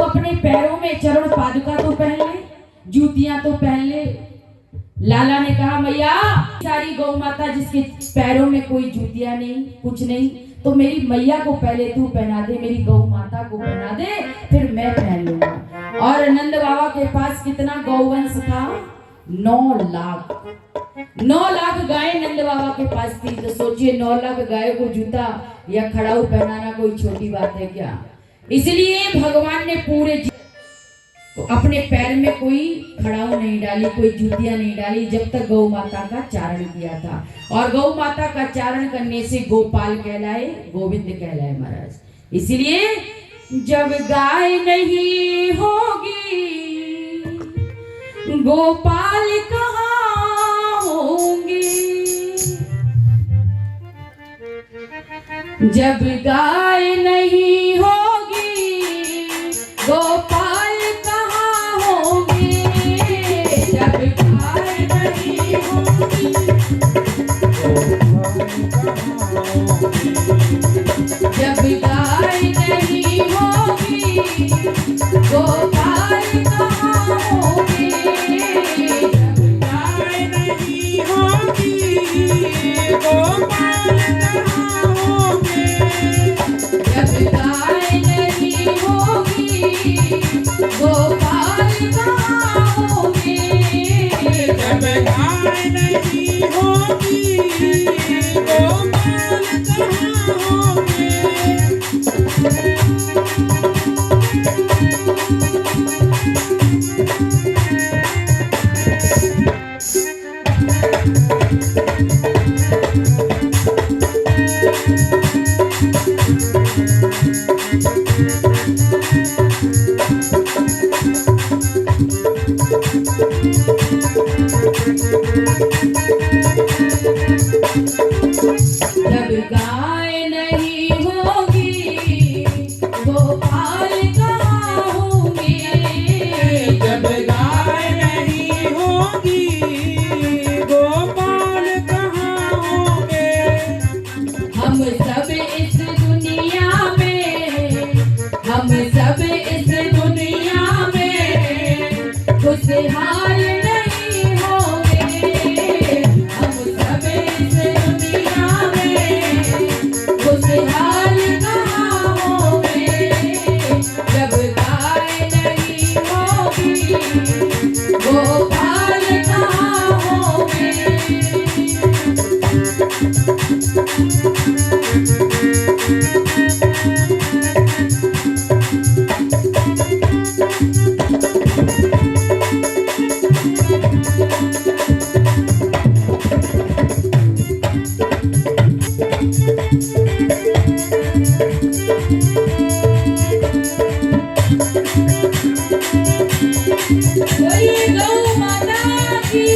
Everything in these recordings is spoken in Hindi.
अपने पैरों में चरण पादुका तो पहन ले, जूतियां तो पहन ले। लाला ने कहा मैया सारी गौ माता जिसके पैरों में कोई जूतियां नहीं कुछ नहीं, तो मेरी मैया को पहले तू पहना दे, मेरी गौ माता को पहना दे, फिर मैं पहन लूंगा। और नंद बाबा के पास कितना गौवंश था? 9 लाख। 9 लाख गाय नंद बाबा के पास थी। तो सोचिए 9 लाख गाय को जूता या खड़ाऊ पहनाना कोई छोटी बात है क्या? इसलिए भगवान ने पूरे अपने पैर में कोई खड़ाऊ नहीं डाली, कोई जूतियां नहीं डाली, जब तक गौ माता का चारण किया था। और गौ माता का चारण करने से गोपाल कहलाए, गोविंद कहलाए महाराज। इसलिए जब गाय नहीं होगी गोपाल कहाँ होंगे, जब गाय नहीं होगी गोपाल कहाँ होंगे, जब गाय नहीं होगी जब गाय नहीं होगी गोपाल कहाँ होंगे, जब गाय नहीं होगी गोपाल कहाँ होंगे, जब गाय नहीं होगी गोपाल कहाँ होंगे, जब गाय नहीं होगी गोपाल कहाँ होंगे। जब गाय नहीं होगी गोपाल कहाँ होंगे, जब गाय नहीं होगी गोपाल कहाँ होंगे। हम सब इस दुनिया में, हम सब इस दुनिया में खुशहाल नहीं होंगे, हम सब इस दुनिया में खुशहाल कहाँ होंगे, जब गाय नहीं होगी गोपाल कहाँ होंगे। गौ माता की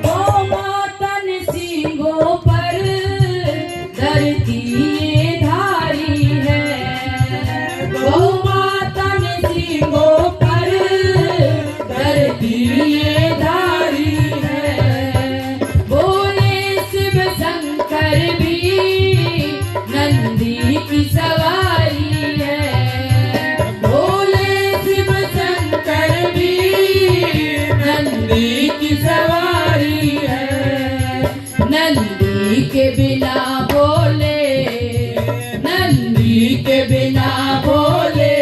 गौ माता ने सींगों पर धरती ये धारी है, गौ माता ने सींगों पर धरती ये धारी है। बोले शिव शंकर भी नंदी की सवारी है, बोले शिव शंकर भी नंदी की सवारी है। नंदी के बिना बोले, नंदी के बिना बोले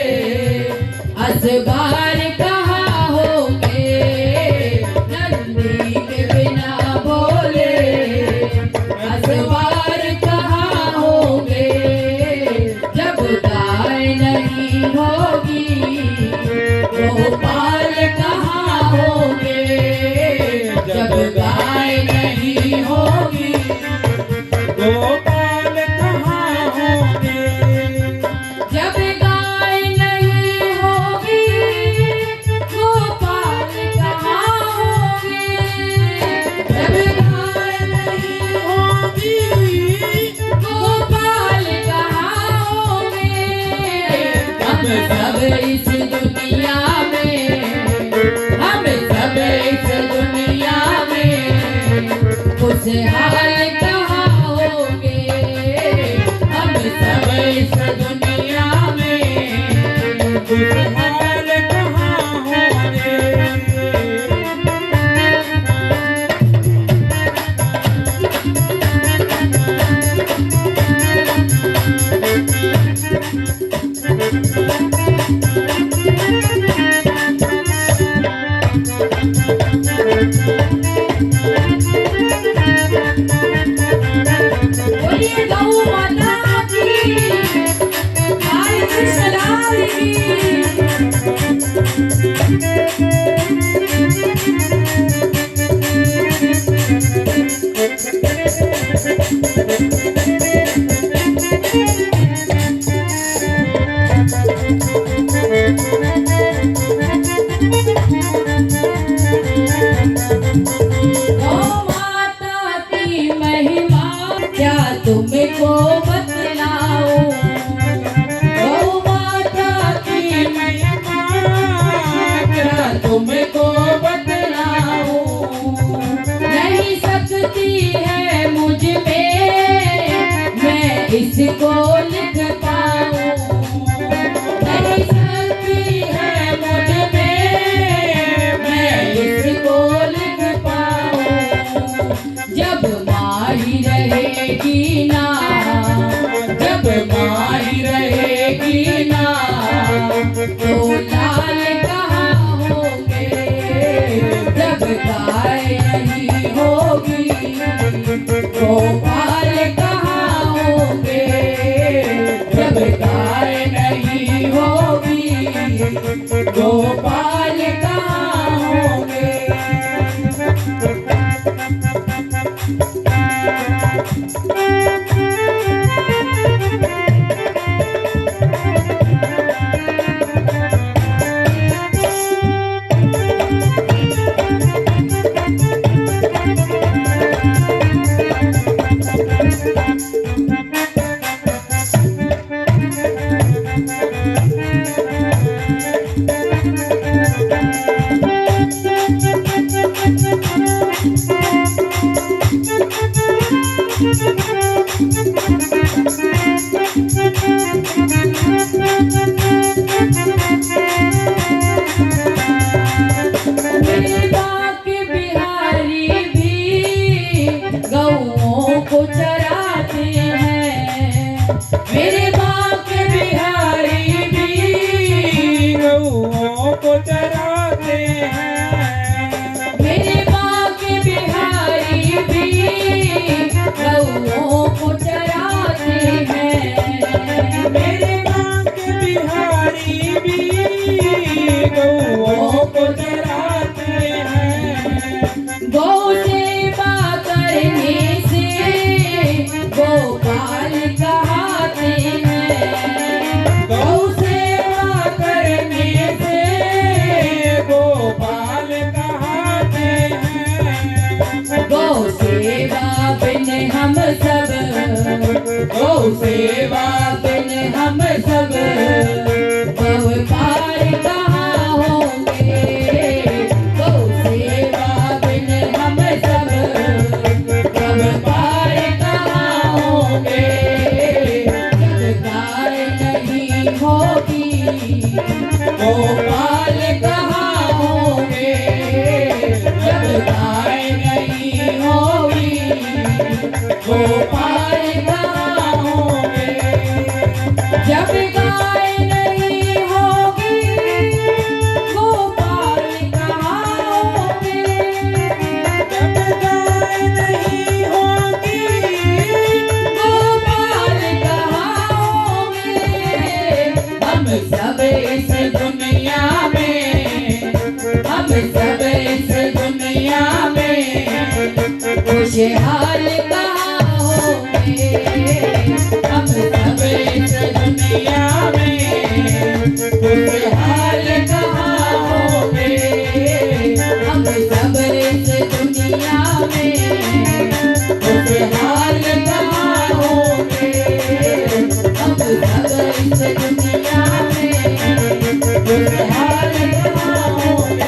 असबार कहाँ होंगे, नंदी के बिना बोले असबार कहाँ होंगे, जब गाय नहीं होगी गोपाल कहाँ होंगे, जब गाय नहीं होगी गोपाल कहाँ होंगे, जब गाय नहीं होगी सब इस दुनिया में, हम सब इस दुनिया में खुशहाल कहाँ होंगे, हम सब इस दुनिया में खुशहाल कहाँ होंगे। बोलिए गौ माता की, भाई कृष्णलाल गौ माता की महिमा क्या तुमको बतलाओ, गौ माता की महिमा क्या तुमको बतलाओ, नहीं सकती है मुझ में मैं इसको लिख पाऊं, नहीं सकती है मुझ में मैं इसको लिख पाऊं, जब माही रहेगी ना, जब माही रहेगी ना तो लाल कहाँ होंगे, जब गाय नहीं होगी गोपाल कहाँ होंगे, जब गाय नहीं होगी गोपाल कहाँ होंगे। मेरे बाके बिहारी भी गौओं को चराते हैं, मेरे बाके बिहारी भी गौओं को चराते हैं, मेरे बाके बिहारी भी गौओं को चराते हैं, मेरे माँ के बिहारी भी गौओं को चराते हैं। गौ सेवा करने से गोपाल कहाते हैं, गौ सेवा करने से गोपाल कहाते हैं। गौ सेवा बिन हम सब, गौ सेवा बिन हम सब गौ पार कहाँ होंगे, गौ सेवा बिन हम सब गौ पार कहाँ होंगे, जब गाय नहीं होगी गोपाल कहाँ होंगे, जब गाय नहीं होगी गोपाल कहाँ होंगे, जब गाय नहीं होगी गोपाल कहाँ होंगे, जब गाय नहीं होगी गोपाल कहाँ होंगे, हम सब इस दुनिया में, हम सब इस दुनिया में खुशहाल कहाँ होंगे, हम सब इस दुनिया में खुशहाल कहाँ होंगे, हम सब इस दुनिया में खुशहाल कहाँ होंगे, हम सब इस दुनिया में खुशहाल कहाँ होंगे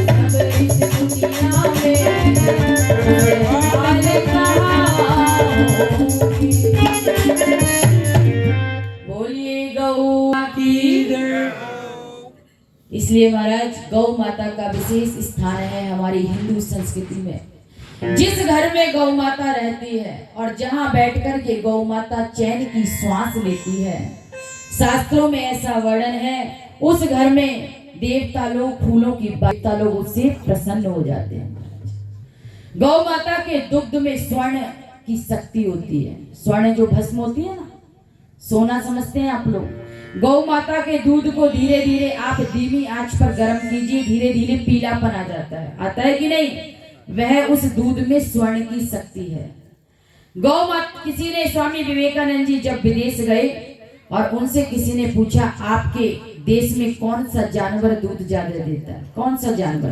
हम सब इस दुनिया में, खुशहाल कहाँ होंगे। बोलिए गौ की जय। इसलिए महाराज गौ माता का विशेष स्थान है हमारी हिंदू संस्कृति में। जिस घर में गौ माता रहती है और जहां बैठकर के गौ माता चैन की श्वास लेती है, शास्त्रों में ऐसा वर्णन है, उस घर में देवता लोग फूलों की देवता लोग उससे प्रसन्न हो जाते हैं। गौ माता के दुग्ध में स्वर्ण की शक्ति होती है। स्वर्ण जो भस्म होती है ना, सोना समझते हैं आप लोग। गौ माता के दूध को धीरे धीरे आप धीमी आंच पर गर्म कीजिए, धीरे धीरे पीलापन आ जाता है, आता है कि नहीं? वह उस दूध में स्वर्ण की शक्ति है। गौ माता, किसी ने, स्वामी विवेकानंद जी जब विदेश गए और उनसे किसी ने पूछा आपके देश में कौन सा जानवर दूध ज्यादा देता है, कौन सा जानवर?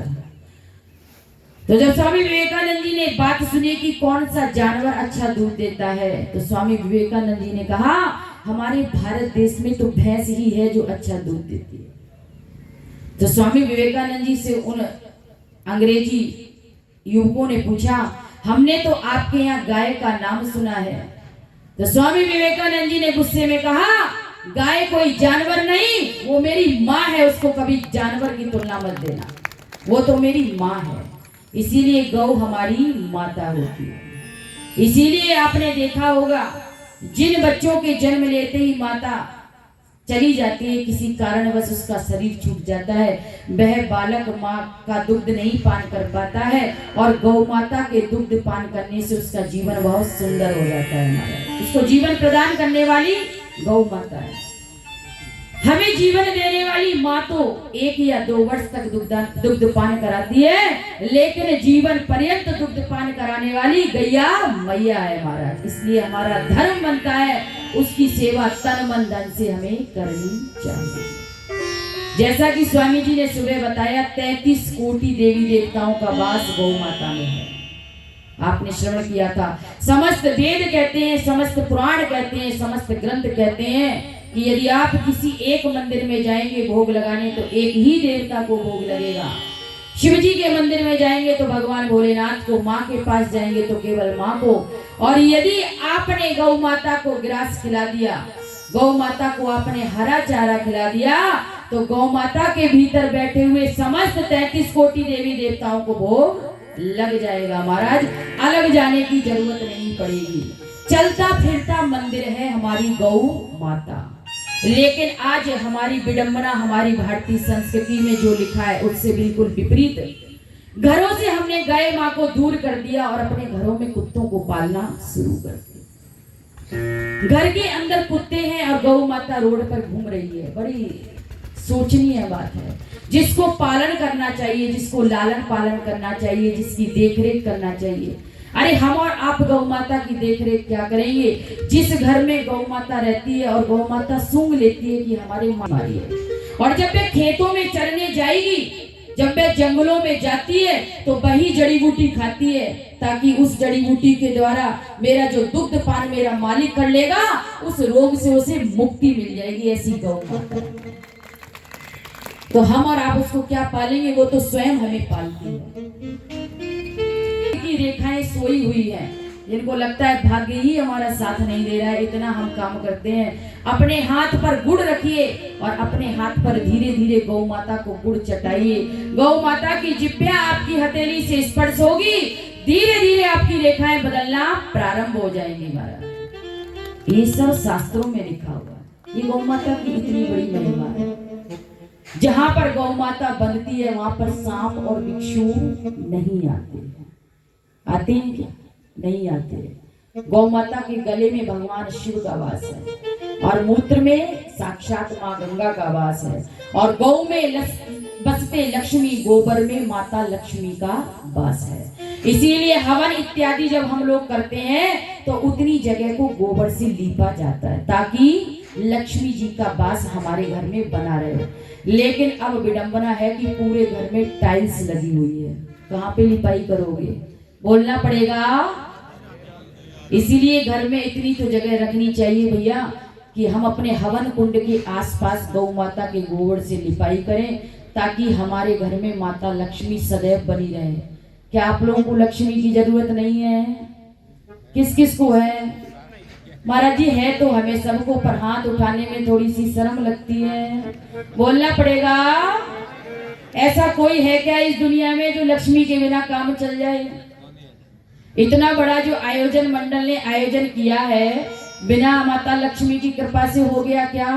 तो जब स्वामी विवेकानंद जी ने बात सुनी कि कौन सा जानवर अच्छा दूध देता है, तो स्वामी विवेकानंद जी ने कहा हमारे भारत देश में तो भैंस ही है जो अच्छा दूध देती है। तो स्वामी विवेकानंद जी से उन अंग्रेजी युवकों ने पूछा हमने तो आपके यहाँ गाय का नाम सुना है। तो स्वामी विवेकानंद जी ने गुस्से में कहा गाय कोई जानवर नहीं, वो मेरी माँ है, उसको कभी जानवर की तुलना मत देना, वो तो मेरी माँ है। इसीलिए गौ हमारी माता होती है। इसीलिए आपने देखा होगा जिन बच्चों के जन्म लेते ही माता चली जाती है, किसी कारणवश उसका शरीर छूट जाता है, वह बालक माँ का दुग्ध नहीं पान कर पाता है और गौ माता के दुग्ध पान करने से उसका जीवन बहुत सुंदर हो जाता है। हमारा उसको जीवन प्रदान करने वाली गौ माता है। हमें जीवन देने वाली माँ तो 1 या 2 वर्ष तक दुग्ध पान कराती है, लेकिन जीवन पर्यंत दुग्ध पान कराने वाली गैया मैया है महाराज। इसलिए हमारा धर्म बनता है उसकी सेवा तन मन धन से हमें करनी चाहिए। जैसा कि स्वामी जी ने सुबह बताया 33 कोटि देवी देवताओं का वास गौ माता में है, आपने श्रवण किया था। समस्त वेद कहते हैं, समस्त पुराण कहते हैं, समस्त ग्रंथ कहते हैं कि यदि आप किसी एक मंदिर में जाएंगे भोग लगाने तो एक ही देवता को भोग लगेगा। शिव जी के मंदिर में जाएंगे तो भगवान भोलेनाथ को, माँ के पास जाएंगे तो केवल माँ को। और यदि आपने गौ माता को ग्रास खिला दिया, गौ माता को आपने हरा चारा खिला दिया, तो गौ माता के भीतर बैठे हुए समस्त 33 कोटि देवी देवताओं को भोग लग जाएगा महाराज। अलग जाने की जरूरत नहीं पड़ेगी। चलता फिरता मंदिर है हमारी गौ माता। लेकिन आज हमारी विडंबना हमारी भारतीय संस्कृति में जो लिखा है उससे बिल्कुल विपरीत। घरों से हमने गाय माँ को दूर कर दिया और अपने घरों में कुत्तों को पालना शुरू कर दिया। घर के अंदर कुत्ते हैं और गौ माता रोड पर घूम रही है। बड़ी सोचनीय बात है। जिसको पालन करना चाहिए, जिसको लालन पालन करना चाहिए, जिसकी देखरेख करना चाहिए, अरे हम और आप गौ माता की देखरेख क्या करेंगे? जिस घर में गौ माता रहती है और गौ माता सूंघ लेती है कि हमारी माँ है, और जब वे खेतों में चरने जाएगी, जब वे जंगलों में जाती है तो वही जड़ी बूटी खाती है ताकि उस जड़ी बूटी के द्वारा मेरा जो दुग्ध पान मेरा मालिक कर लेगा, उस रोग से उसे मुक्ति मिल जाएगी। ऐसी गौ माता तो हम और आप उसको क्या पालेंगे? वो तो स्वयं हमें पालती है। की रेखाएं सोई हुई है, जिनको लगता है भाग्य ही हमारा साथ नहीं दे रहा है, इतना हम काम करते हैं। अपने हाथ पर गुड़ रखिए और अपने हाथ पर धीरे धीरे गौ माता को गुड़ चटाइए। गौ माता की जिब्या आपकी हथेली से स्पर्श होगी, धीरे धीरे आपकी रेखाएं बदलना प्रारंभ हो जाएंगी महाराज। ये सब शास्त्रों में लिखा हुआ है। ये गौ माता की इतनी बड़ी महिमा है। जहां पर गौ माता बनती है वहां पर सांप और बिच्छू नहीं आते। आते हैं क्या? नहीं आते। गौ माता के गले में भगवान शिव का वास है और मूत्र में साक्षात माँ गंगा का वास है और गौ में बसते लक्ष्मी, गोबर में माता लक्ष्मी का वास है। इसीलिए हवन इत्यादि जब हम लोग करते हैं तो उतनी जगह को गोबर से लीपा जाता है ताकि लक्ष्मी जी का वास हमारे घर में बना रहे। लेकिन अब विडंबना है कि पूरे घर में टाइल्स लगी हुई है, कहाँ पे लिपाई करोगे? बोलना पड़ेगा। इसीलिए घर में इतनी तो जगह रखनी चाहिए भैया कि हम अपने हवन कुंड के आसपास गौ माता के गोबर से लिपाई करें, ताकि हमारे घर में माता लक्ष्मी सदैव बनी रहे। क्या आप लोगों को लक्ष्मी की जरूरत नहीं है? किस किस को है? महाराज जी है तो हमें सबको, पर हाथ उठाने में थोड़ी सी शर्म लगती है, बोलना पड़ेगा। ऐसा कोई है क्या इस दुनिया में जो लक्ष्मी के बिना काम चल जाए? इतना बड़ा जो आयोजन मंडल ने आयोजन किया है, बिना माता लक्ष्मी की कृपा से हो गया क्या?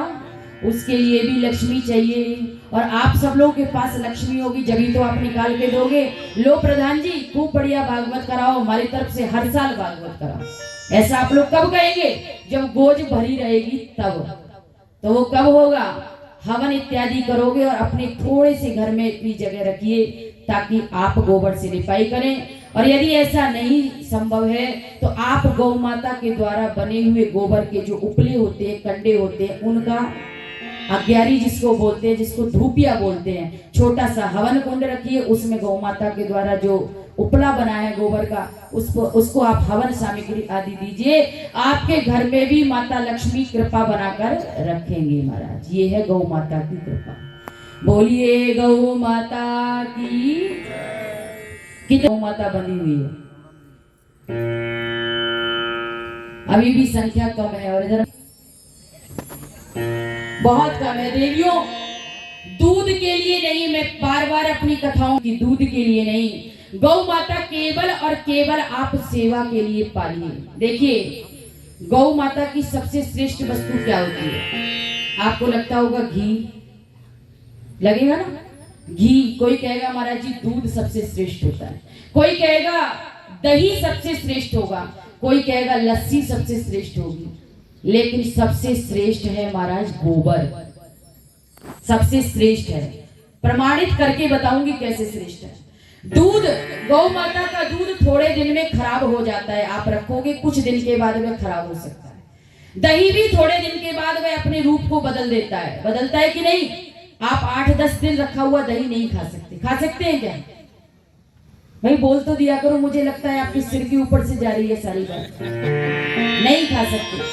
उसके लिए भी लक्ष्मी चाहिए, और आप सब लोगों के पास लक्ष्मी होगी जभी तो आप निकाल के दोगे। लो प्रधान जी खूब बढ़िया भागवत कराओ, हमारी तरफ से हर साल भागवत कराओ। ऐसा आप लोग कब कहेंगे? जब गोज भरी रहेगी तब। तो वो कब होगा? हवन इत्यादि करोगे और अपने थोड़े से घर में इतनी जगह रखिए ताकि आप गोबर से लिपाई करें। और यदि ऐसा नहीं संभव है तो आप गौ माता के द्वारा बने हुए गोबर के जो उपले होते हैं, कंडे होते हैं, उनका अग्यारी जिसको बोलते हैं, जिसको धूपिया बोलते हैं, छोटा सा हवन कुंड रखिए, उसमें गौ माता के द्वारा जो उपला बना है गोबर का, उसको आप हवन सामग्री आदि दीजिए। आपके घर में भी माता लक्ष्मी कृपा बनाकर रखेंगे महाराज। ये है गौ माता की कृपा। बोलिए गौ माता की। कितनी गौ माता बनी हुई है? अभी भी संख्या कम है, और इधर बहुत कम है। देवियों, दूध के लिए नहीं, मैं बार बार अपनी कथाओं की, दूध के लिए नहीं, गौ माता केवल और केवल आप सेवा के लिए पालिए। देखिए, गौ माता की सबसे श्रेष्ठ वस्तु क्या होती है? आपको लगता होगा घी, लगेगा ना? घी। कोई कहेगा महाराज जी दूध सबसे श्रेष्ठ होता है, कोई कहेगा दही सबसे श्रेष्ठ होगा, कोई कहेगा लस्सी सबसे श्रेष्ठ होगी, लेकिन सबसे श्रेष्ठ है महाराज गोबर। सबसे श्रेष्ठ है। प्रमाणित करके बताऊंगी कैसे श्रेष्ठ है। दूध, गौ माता का दूध थोड़े दिन में खराब हो जाता है, आप रखोगे कुछ दिन के बाद वह खराब हो सकता है। दही भी थोड़े दिन के बाद वह अपने रूप को बदल देता है, बदलता है कि नहीं? आप 8-10 दिन रखा हुआ दही नहीं खा सकते। खा सकते हैं क्या? भाई बोल तो दिया करो, मुझे लगता है आपके सिर के ऊपर से जा रही है सारी बात। नहीं खा सकते।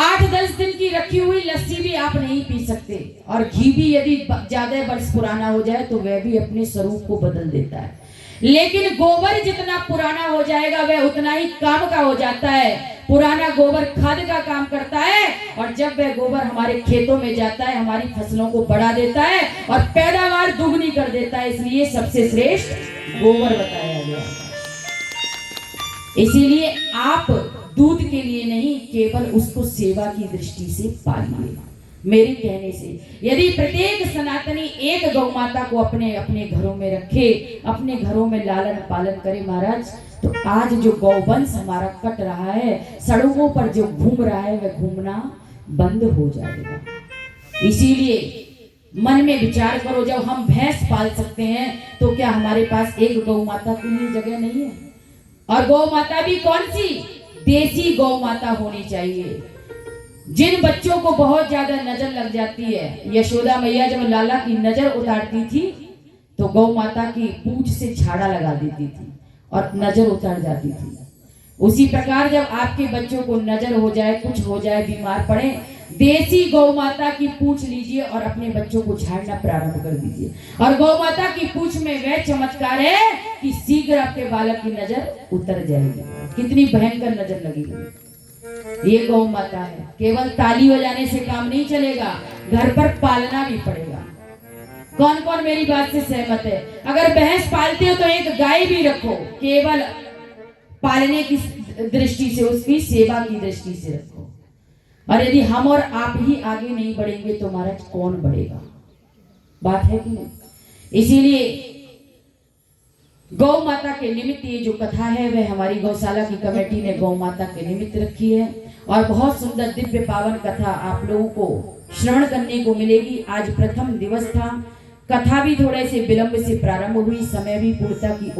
8-10 दिन की रखी हुई लस्सी भी आप नहीं पी सकते, और घी भी यदि ज्यादा वर्ष पुराना हो जाए तो वह भी अपने स्वरूप को बदल देता है। लेकिन गोबर जितना पुराना हो जाएगा वह उतना ही काम का हो जाता है। पुराना गोबर खाद का काम करता है, और जब वह गोबर हमारे खेतों में जाता है हमारी फसलों को बढ़ा देता है और पैदावार दुगनी कर देता है। इसलिए सबसे श्रेष्ठ गोबर बताया गया। इसीलिए आप दूध के लिए नहीं, केवल उसको सेवा की दृष्टि से पालिए। मेरे कहने से यदि प्रत्येक सनातनी एक गौ माता को अपने अपने घरों में रखे, अपने घरों में लालन पालन करे महाराज, तो आज जो गौवंश हमारा कट रहा है, सड़कों पर जो घूम रहा है, वह घूमना बंद हो जाएगा। इसीलिए मन में विचार करो, जब हम भैंस पाल सकते हैं तो क्या हमारे पास एक गौ माता के लिए जगह नहीं है? और गौ माता भी कौन सी? देसी गौ माता होनी चाहिए। जिन बच्चों को बहुत ज्यादा नजर लग जाती है, यशोदा मैया जब लाला की नजर उतारती थी तो गौ माता की पूंछ से छाड़ा लगा देती थी और नजर उतर जाती थी। उसी प्रकार जब आपके बच्चों को नजर हो जाए, कुछ हो जाए, बीमार पड़े, देसी गौ माता की पूंछ लीजिए और अपने बच्चों को झाड़ना प्रारंभ कर दीजिए। और गौ माता की पूंछ में वह चमत्कार है कि शीघ्र आपके बालक की नजर उतर जाएगी। कितनी भयंकर नजर लगेगी। ये गौ माता है। केवल ताली बजाने से काम नहीं चलेगा, घर पर पालना भी पड़ेगा। कौन कौन मेरी बात से सहमत है? अगर भैंस पालते हो तो एक गाय भी रखो, केवल पालने की दृष्टि से, उसकी सेवा की दृष्टि से रखो। और यदि हम और आप ही आगे नहीं बढ़ेंगे तो महाराज कौन बढ़ेगा? बात है कि नहीं? इसीलिए गौ माता के निमित्त ये जो कथा है वह हमारी गौशाला की कमेटी ने गौ माता के निमित्त रखी है, और बहुत सुंदर दिव्य पावन कथा आप लोगों को श्रवण करने को मिलेगी। आज प्रथम दिवस था, कथा भी थोड़े से विलंब से प्रारंभ हुई, समय भी पूर्णता की